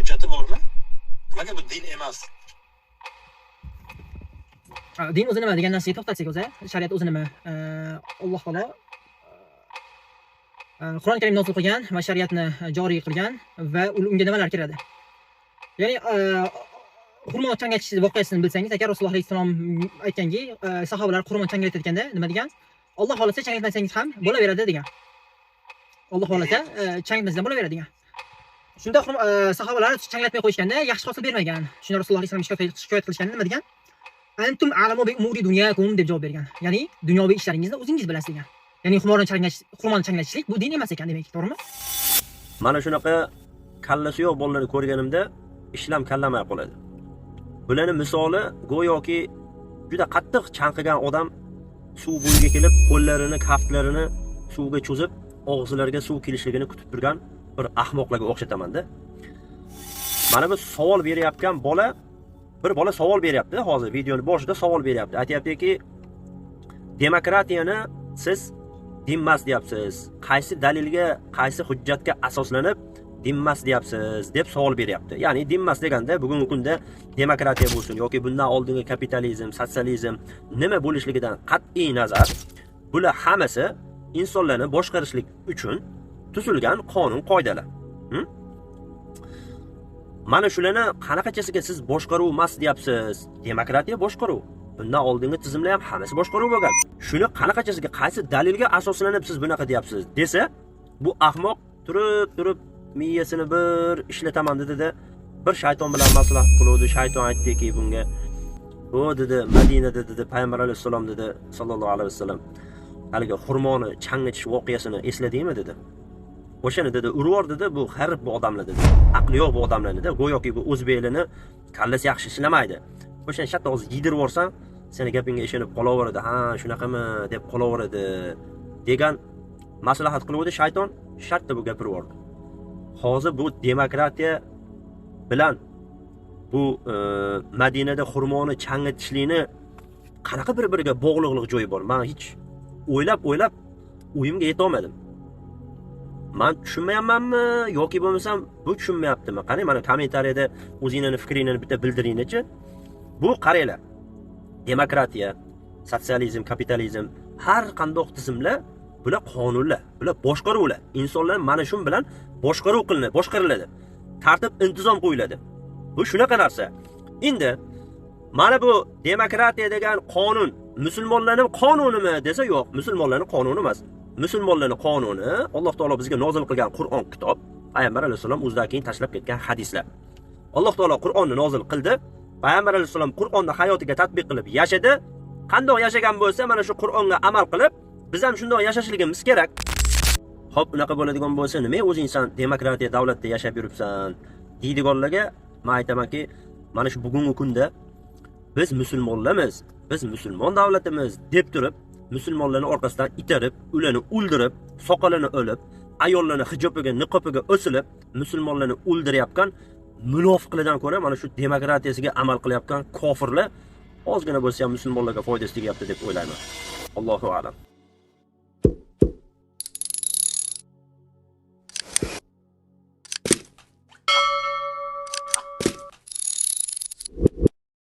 hujjati bormi? Nimaga bu din emas? Din o'zi nima degan narsaga to'xtalsak o'zi, shariat o'zi nima? Alloh taolo Qur'on Karim nozil qilgan va shariatni joriy qilgan va unga nimalar kiradi? Ya'ni xurmo changatish voqeasini bilsangiz, agar Rasululloh alayhisalom aytganki, sahobalar xurmo changlatayotganda nima degan? Alloh xolasa changlatmasangiz ham bo'laveradi degan. Alloh xolasa changlatmasdan bo'laveradi degan. Shunda sahobalar changlatmay qo'yishganda yaxshi hosil bermagan. Shunda Rasululloh alayhisalom shikoyat qilishganda nima degan? Antum a'lamu bi umuri dunyakum deb javob bergan. Ya'ni dunyoviy ishlaringizni o'zingiz bilasiz degan. Ya'ni xurmoni changlatishlik bu din emas ekan demak, to'g'rimi? Mana shunaqa kallasi yo'q bolalarni ko'rganimda ishlam kallamay qoladi. Bularning misoli go'yoki juda qattiq chanqigan odam suv bo'yiga kelib, qo'llarini, kaftlarini suvga cho'zib, og'zilariga suv kelishligini kutib turgan bir ahmoqlarga o'xshataman-da. Mana bu savol berayotgan bola, bir bola savol beryapti, hozir videoning boshida savol beryapti. Aytayaptiki, demokratiyani siz dinmas deyapsiz. Qaysi dalilga, qaysi hujjatga asoslanib dinmas deyapsiz deb savol beryapti. Ya'ni dinmas deganda bugungi kunda demokratiya bo'lsin yoki bundan oldingi kapitalizm, sotsializm nima bo'lishligidan qat'iy nazar, bular hammasi insonlarni boshqarishlik uchun tuzilgan qonun qoidalar. Mana shularni qanaqachasiga siz boshqaruv emas deyapsiz? Demokratiya boshqaruv. Bundan oldingi tizimlar ham hammasi boshqaruv bo'lgan. Shuni qanaqachasiga qaysi dalilga asoslanib siz bunaqa deyapsiz desa, bu ahmoq turib miyasini bir ishlataman dedi-da, bir shayton bilan maslahat qiluvdi. Shayton aytdiki bunga, "O" dedi, "Madinada" dedi, Payg'ambar alayhisalom dedi, sallallohu alayhi vasallam, "Haligi xurmoni changitish voqeasini esladingmi?" dedi. O'shani dedi, "Urvor" dedi, "Bu g'arib bu odamlar" dedi. Aqli yo'q bu odamlarni-da, go'yoki bu o'zbeklarni kallasi yaxshi ishlamaydi. O'shani shatto hozir yedirib yuborsang, seni gapingga ishonib qolaveradi. "Ha, shunaqami?" deb qolaveradi degan maslahat qiluvdi shayton, shartta bu gapirib yubordi. Hozir bu demokratiya bilan bu Madinada xurmoni changitishlikni qanaqa bir-biriga bog'liqlik joyi bor? Men hech o'ylab o'yimga yeta olmadim. Men tushunmayapmanmi yoki bo'lmasam bu tushunmayaptimi? Qarang, mana kommentariyada o'zingizning fikringizni bitta bildiringchi. Bu qaranglar. Demokratiya, sotsializm, kapitalizm, har qanday tizimlar bular qonunlar, bular boshqaruvlar. Insonlar mana shu bilan boshqariladi. Tartib, intizom qo'yiladi. Bu shunaqa narsa. Endi mana bu demokratiya degan qonun musulmonlarning qonunimi desa, yo'q, musulmonlarning qonuni emas. Musulmonlarning qonuni Alloh taolo bizga nozil qilgan Qur'on kitob, Payg'ambar alayhisalom o'zidan keyin tashlab ketgan hadislar. Alloh taolo Qur'onni nozil qildi. Payg'ambar alayhisalom Qur'onni hayotiga tatbiq qilib yashadi. Qanday yashagan bo'lsa, mana shu Qur'onga amal qilib, biz ham shunday yashashligimiz kerak. Xo'p, unaqa bo'ladigan bo'lsa, nima o'zingsan demokratiya davlatda yashab yuribsan deydiganlarga men aytamanki, mana shu bugungi kunda biz musulmonlarmiz, biz musulmon davlatimiz deb turib, musulmonlarni orqasidan itarib, ularni o'ldirib, soqolini o'lib, ayollarni hijobiga, niqobiga o'silib, musulmonlarni o'ldirayotgan munofiqlardan ko'ra mana shu demokratiyasiga amal qilayotgan kofirlar ozgina bo'lsa ham musulmonlarga foydasi tegyapti deb o'ylayman. Allohu a'lam.